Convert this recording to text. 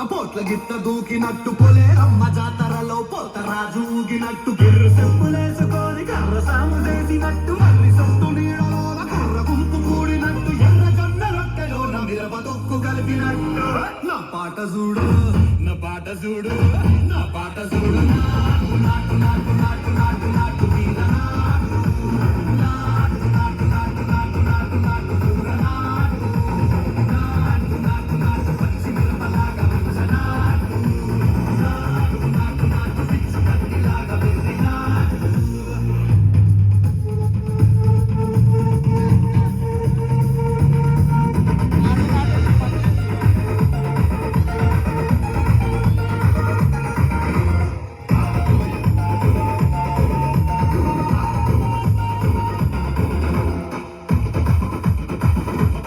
పోట్ల గిత్త దూకినట్టు పొలేరమ్మ జాతరలో పోతరాజు ఊగినట్టు గిర్రు చెప్పులేసుకొని కర్ర సాము చేసినట్టు మర్రి సొట్టు నీడలోన కర్ర గుంపు కూడినట్టు ఎర్ర జొన్న రొట్టెలోన మిరప తొక్కు కలిపినట్టు నా పాట చూడు నా పాట చూడు నా పాట చూడు నాటు నాటు నాటు నాటు నాటు నాటు వీర నాటు